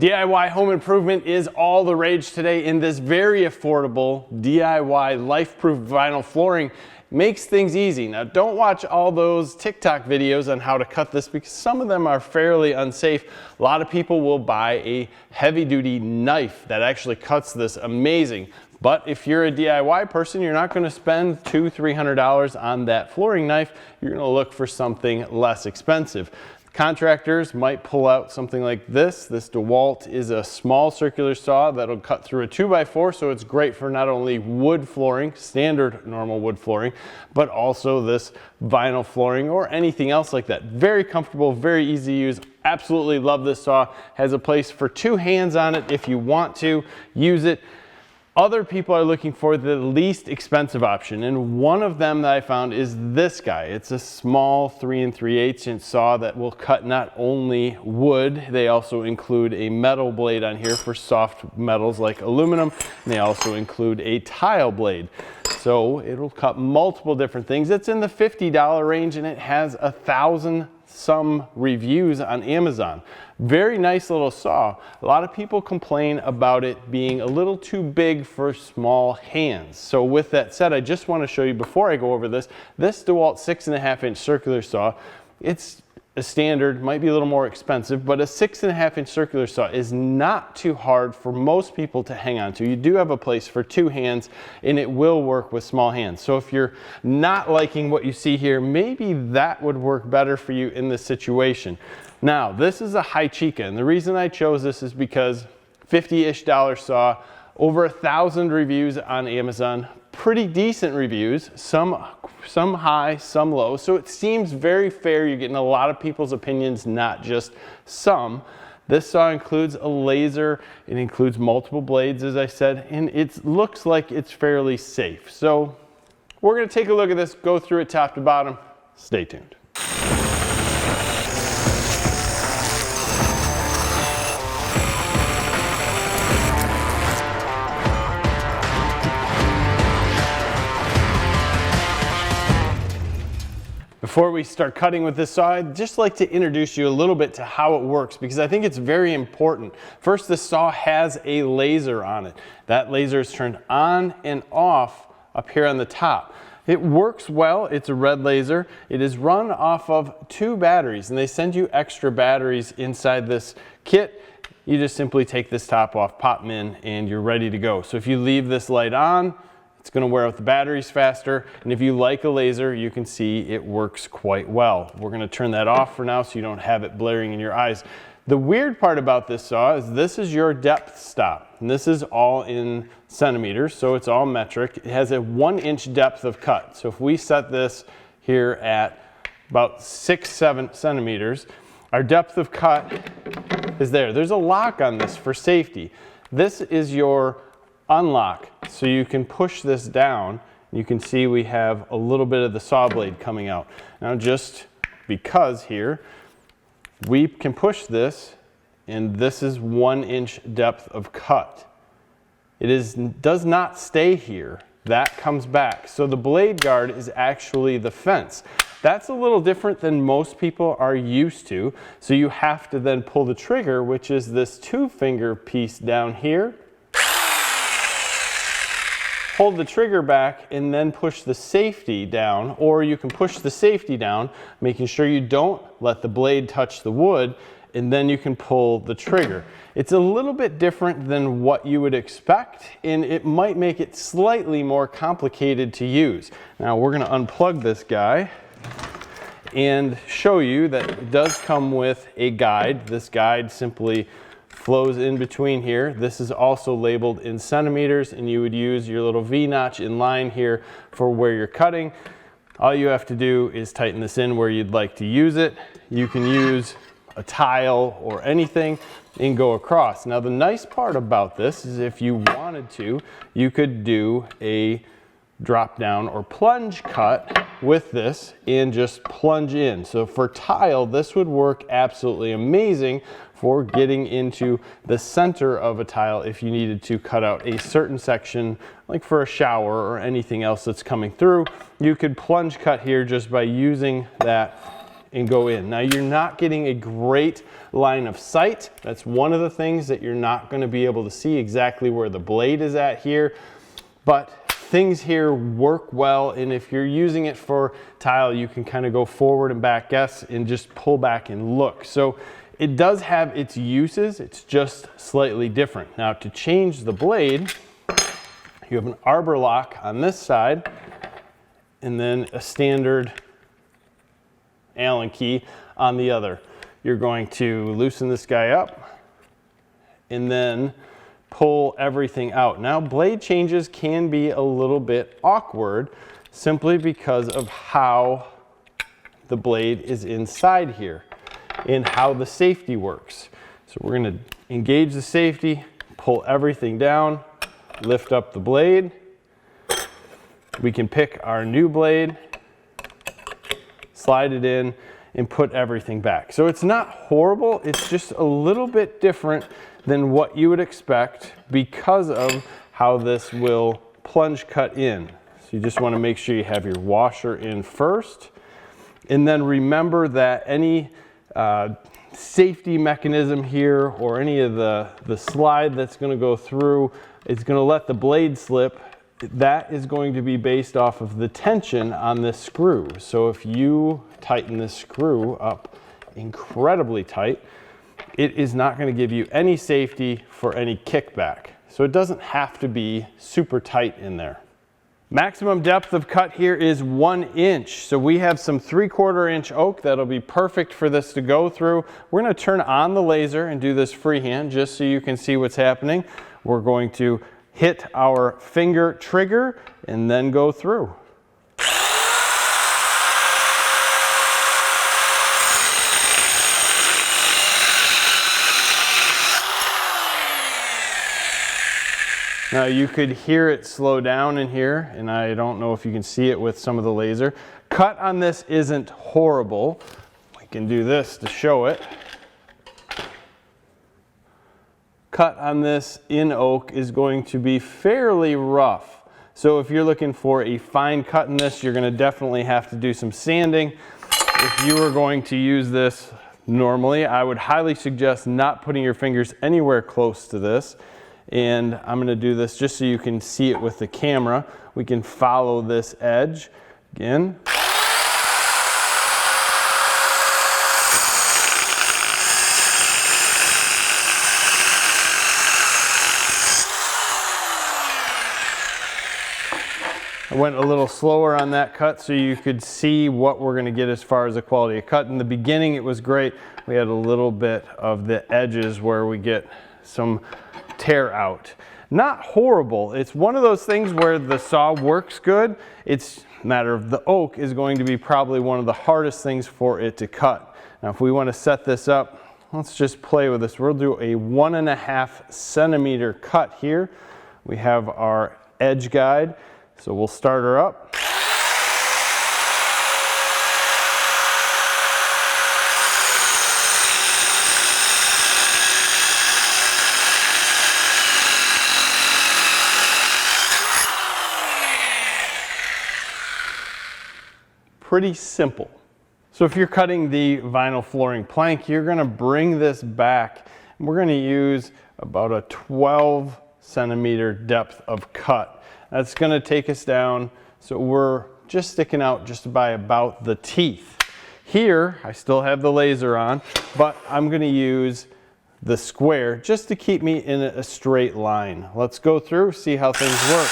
DIY home improvement is all the rage today, and this very affordable DIY life-proof vinyl flooring makes things easy. Now, don't watch all those TikTok videos on how to cut this because some of them are fairly unsafe. A lot of people will buy a heavy-duty knife that actually cuts this amazing. But if you're a DIY person, you're not going to spend $200–300 on that flooring knife. You're going to look for something less expensive. Contractors might pull out something like this. This DeWalt is a small circular saw that'll cut through a 2x4, so it's great for not only wood flooring, standard normal wood flooring, but also this vinyl flooring or anything else like that. Very comfortable, very easy to use. Absolutely love this saw. Has a place for 2 hands on it if you want to use it. Other people are looking for the least expensive option, and one of them that I found is this guy. It's a small 3 3/8 inch saw that will cut not only wood, they also include a metal blade on here for soft metals like aluminum, and they also include a tile blade. So it'll cut multiple different things. It's in the $50 range and it has 1,000 some reviews on Amazon. Very nice little saw. A lot of people complain about it being a little too big for small hands. So with that said, I just want to show you before I go over this DeWalt 6.5 inch circular saw. It's a standard, might be a little more expensive, but a 6.5 inch circular saw is not too hard for most people to hang on to. You do have a place for 2 hands and it will work with small hands. So if you're not liking what you see here, maybe that would work better for you in this situation. Now, this is a Hychika, and the reason I chose this is because $50-ish saw, over 1,000 reviews on Amazon, pretty decent reviews, some high, some low, so it seems very fair. You're getting a lot of people's opinions, not just some. This saw includes a laser, it includes multiple blades, as I said, and it looks like it's fairly safe. So we're going to take a look at this, go through it top to bottom. Stay tuned. Before we start cutting with this saw, I'd just like to introduce you a little bit to how it works because I think it's very important. First, this saw has a laser on it. That laser is turned on and off up here on the top. It works well. It's a red laser. It is run off of 2 batteries, and they send you extra batteries inside this kit. You just simply take this top off, pop them in, and you're ready to go. So if you leave this light on, it's going to wear out the batteries faster, and if you like a laser, you can see it works quite well. We're going to turn that off for now so you don't have it blaring in your eyes. The weird part about this saw is this is your depth stop, and this is all in centimeters, so it's all metric. It has a 1 inch depth of cut. So if we set this here at about 6–7 centimeters, our depth of cut is there. There's a lock on this for safety. This is your unlock, so you can push this down. You can see we have a little bit of the saw blade coming out. Now, just because here, we can push this, and this is 1 inch depth of cut. It does not stay here. That comes back. So the blade guard is actually the fence. That's a little different than most people are used to. So you have to then pull the trigger, which is this 2-finger piece down here. Hold the trigger back and then push the safety down, or you can push the safety down, making sure you don't let the blade touch the wood, and then you can pull the trigger. It's a little bit different than what you would expect, and it might make it slightly more complicated to use. Now we're going to unplug this guy and show you that it does come with a guide. This guide simply flows in between here. This is also labeled in centimeters, and you would use your little V-notch in line here for where you're cutting. All you have to do is tighten this in where you'd like to use it. You can use a tile or anything and go across. Now the nice part about this is if you wanted to, you could do a drop down or plunge cut with this and just plunge in. So for tile, this would work absolutely amazing for getting into the center of a tile if you needed to cut out a certain section, like for a shower or anything else that's coming through. You could plunge cut here just by using that and go in. Now you're not getting a great line of sight. That's one of the things that you're not going to be able to see exactly where the blade is at here, but things here work well, and if you're using it for tile, you can kind of go forward and back guess and just pull back and look. So it does have its uses, it's just slightly different. Now to change the blade, you have an arbor lock on this side and then a standard Allen key on the other. You're going to loosen this guy up and then pull everything out. Now blade changes can be a little bit awkward simply because of how the blade is inside here and how the safety works. So we're going to engage the safety, pull everything down, lift up the blade. We can pick our new blade, slide it in, and put everything back. So it's not horrible, it's just a little bit different than what you would expect because of how this will plunge cut in. So you just want to make sure you have your washer in first, and then remember that any safety mechanism here or any of the slide that's going to go through, it's going to let the blade slip. That is going to be based off of the tension on this screw. So if you tighten this screw up incredibly tight, it is not going to give you any safety for any kickback. So it doesn't have to be super tight in there. Maximum depth of cut here is 1 inch. So we have some 3/4 inch oak that'll be perfect for this to go through. We're going to turn on the laser and do this freehand just so you can see what's happening. We're going to hit our finger trigger and then go through. Now you could hear it slow down in here, and I don't know if you can see it with some of the laser. Cut on this isn't horrible. We can do this to show it. Cut on this in oak is going to be fairly rough. So if you're looking for a fine cut in this, you're going to definitely have to do some sanding. If you were going to use this normally, I would highly suggest not putting your fingers anywhere close to this. And I'm going to do this just so you can see it with the camera. We can follow this edge again. I went a little slower on that cut so you could see what we're going to get as far as the quality of cut. In the beginning it was great. We had a little bit of the edges where we get some tear out. Not horrible. It's one of those things where the saw works good. It's a matter of the oak is going to be probably one of the hardest things for it to cut. Now if we want to set this up, let's just play with this. We'll do a 1.5 centimeter cut here. We have our edge guide. So we'll start her up. Pretty simple. So if you're cutting the vinyl flooring plank, you're going to bring this back. We're going to use about a 12 centimeter depth of cut. That's going to take us down, so we're just sticking out just by about the teeth. Here, I still have the laser on, but I'm going to use the square just to keep me in a straight line. Let's go through, see how things work.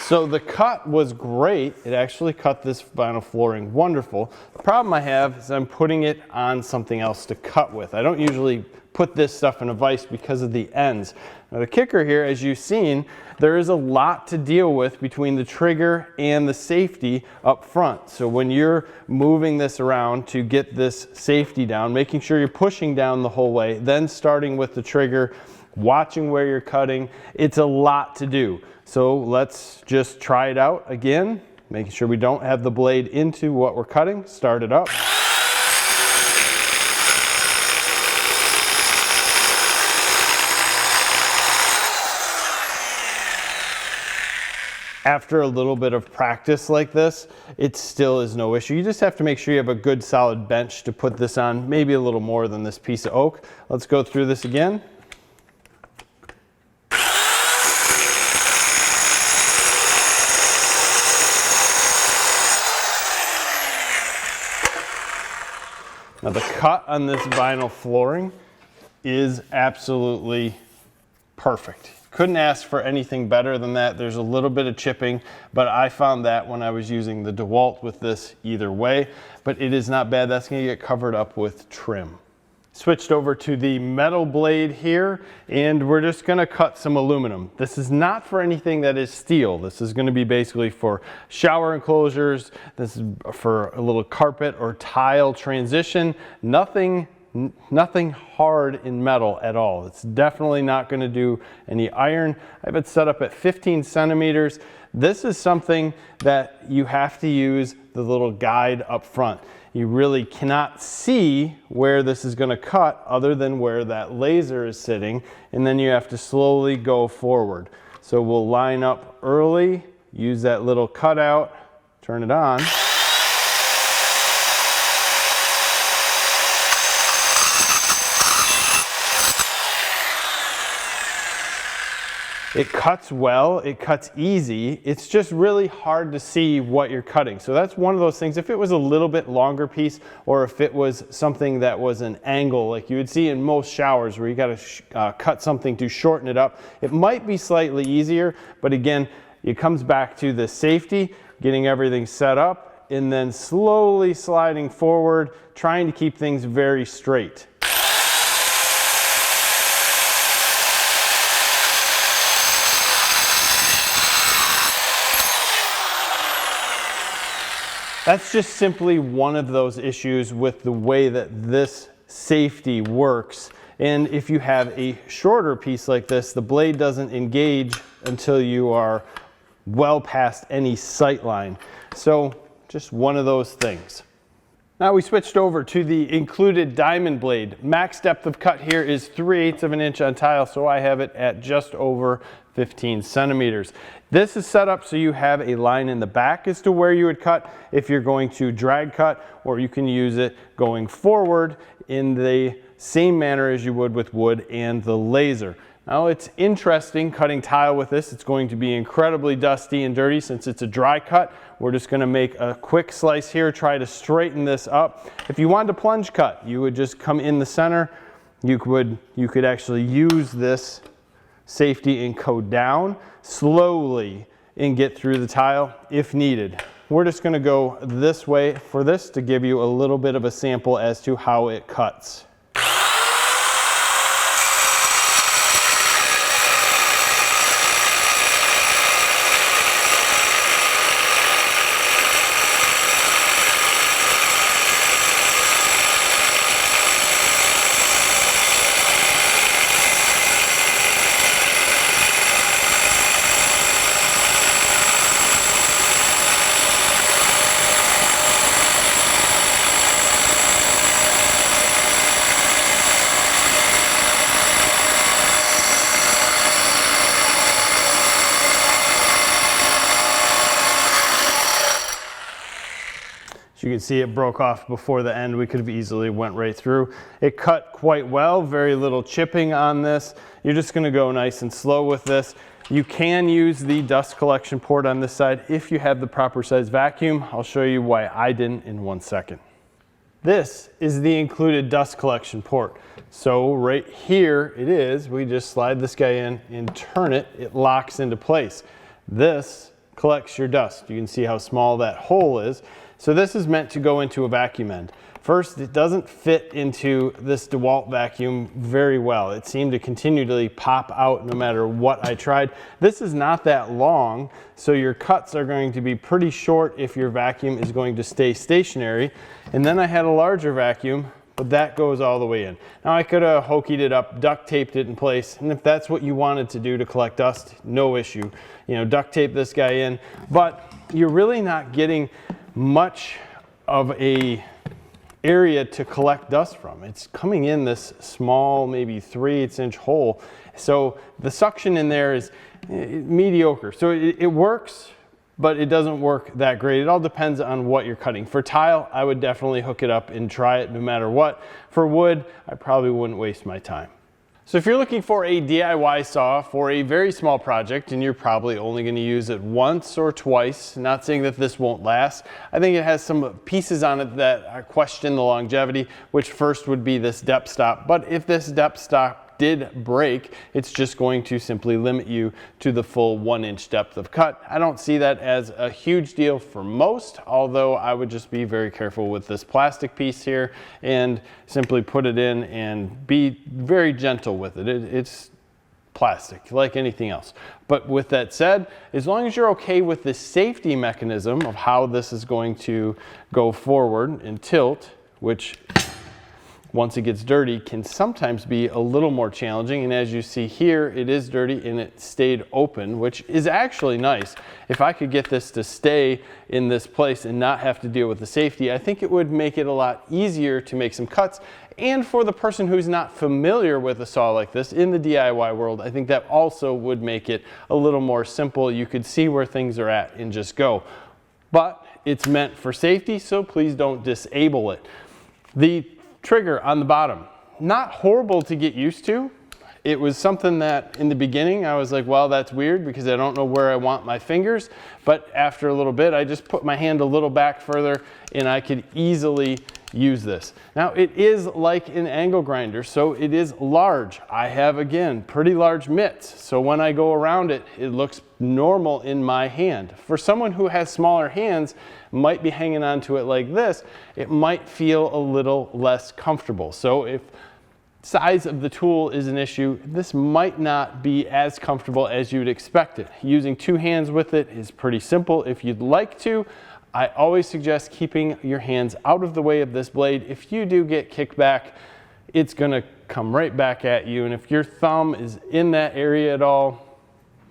So the cut was great. It actually cut this vinyl flooring wonderful. The problem I have is I'm putting it on something else to cut with. I don't usually put this stuff in a vise because of the ends. Now the kicker here, as you've seen, there is a lot to deal with between the trigger and the safety up front. So when you're moving this around to get this safety down, making sure you're pushing down the whole way, then starting with the trigger, watching where you're cutting, it's a lot to do. So let's just try it out again, making sure we don't have the blade into what we're cutting. Start it up. After a little bit of practice like this, it still is no issue. You just have to make sure you have a good solid bench to put this on, maybe a little more than this piece of oak. Let's go through this again. Now the cut on this vinyl flooring is absolutely perfect. Couldn't ask for anything better than that. There's a little bit of chipping, but I found that when I was using the DeWalt with this either way, but it is not bad. That's gonna get covered up with trim. Switched over to the metal blade here, and we're just gonna cut some aluminum. This is not for anything that is steel. This is gonna be basically for shower enclosures. This is for a little carpet or tile transition. Nothing hard in metal at all. It's definitely not going to do any iron. I have it set up at 15 centimeters. This is something that you have to use the little guide up front. You really cannot see where this is going to cut other than where that laser is sitting, and then you have to slowly go forward. So we'll line up early, use that little cutout, turn it on. It cuts well, it cuts easy. It's just really hard to see what you're cutting. So that's one of those things. If it was a little bit longer piece, or if it was something that was an angle, like you would see in most showers where you got to cut something to shorten it up, it might be slightly easier. But again, it comes back to the safety, getting everything set up, and then slowly sliding forward, trying to keep things very straight. That's just simply one of those issues with the way that this safety works. And if you have a shorter piece like this, the blade doesn't engage until you are well past any sight line. So just one of those things. Now we switched over to the included diamond blade. Max depth of cut here is 3/8 of an inch on tile, so I have it at just over 15 centimeters. This is set up so you have a line in the back as to where you would cut if you're going to drag cut, or you can use it going forward in the same manner as you would with wood and the laser. Now it's interesting cutting tile with this. It's going to be incredibly dusty and dirty since it's a dry cut. We're just going to make a quick slice here, try to straighten this up. If you wanted to plunge cut, you would just come in the center. You could actually use this safety and go down slowly and get through the tile if needed. We're just going to go this way for this to give you a little bit of a sample as to how it cuts. As you can see, it broke off before the end. We could have easily went right through. It cut quite well, very little chipping on this. You're just gonna go nice and slow with this. You can use the dust collection port on this side if you have the proper size vacuum. I'll show you why I didn't in 1 second. This is the included dust collection port. So right here it is. We just slide this guy in and turn it. It locks into place. This collects your dust. You can see how small that hole is. So this is meant to go into a vacuum end. First, it doesn't fit into this DeWalt vacuum very well. It seemed to continually pop out no matter what I tried. This is not that long, so your cuts are going to be pretty short if your vacuum is going to stay stationary. And then I had a larger vacuum, but that goes all the way in. Now I could have hokied it up, duct taped it in place, and if that's what you wanted to do to collect dust, no issue. You know, duct tape this guy in, but you're really not getting much of a area to collect dust from. It's coming in this small, maybe 3/8 inch hole. So the suction in there is mediocre. So it works, but it doesn't work that great. It all depends on what you're cutting. For tile, I would definitely hook it up and try it no matter what. For wood, I probably wouldn't waste my time. So if you're looking for a DIY saw for a very small project, and you're probably only going to use it once or twice, not saying that this won't last, I think it has some pieces on it that question the longevity, which first would be this depth stop. But if this depth stop did break, it's just going to simply limit you to the full 1-inch depth of cut. I don't see that as a huge deal for most, although I would just be very careful with this plastic piece here and simply put it in and be very gentle with it. It's plastic like anything else. But with that said, as long as you're okay with the safety mechanism of how this is going to go forward and tilt, which once it gets dirty can sometimes be a little more challenging, and as you see here, it is dirty and it stayed open, which is actually nice. If I could get this to stay in this place and not have to deal with the safety, I think it would make it a lot easier to make some cuts. And for the person who's not familiar with a saw like this in the DIY world, I think that also would make it a little more simple. You could see where things are at and just go. But it's meant for safety, so please don't disable it. The trigger on the bottom, not horrible to get used to. It was something that in the beginning I was like, well, that's weird because I don't know where I want my fingers. But after a little bit, I just put my hand a little back further and I could easily use this. Now it is like an angle grinder, so it is large. I have, again, pretty large mitts. So when I go around it, it looks normal in my hand. For someone who has smaller hands, might be hanging onto it like this, it might feel a little less comfortable. So if size of the tool is an issue, this might not be as comfortable as you'd expect it. Using two hands with it is pretty simple if you'd like to. I always suggest keeping your hands out of the way of this blade. If you do get kicked back, it's gonna come right back at you. And if your thumb is in that area at all,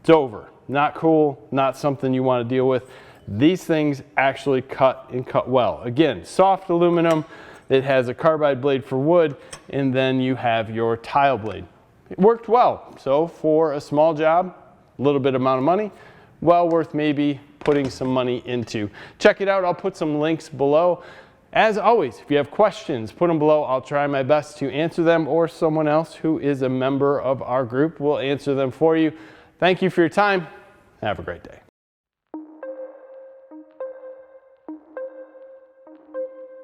it's over. Not cool, not something you wanna deal with. These things actually cut and cut well. Again, soft aluminum. It has a carbide blade for wood, and then you have your tile blade. It worked well. So for a small job, a little bit amount of money, well worth maybe putting some money into. Check it out. I'll put some links below. As always, if you have questions, put them below. I'll try my best to answer them, or someone else who is a member of our group will answer them for you. Thank you for your time. Have a great day.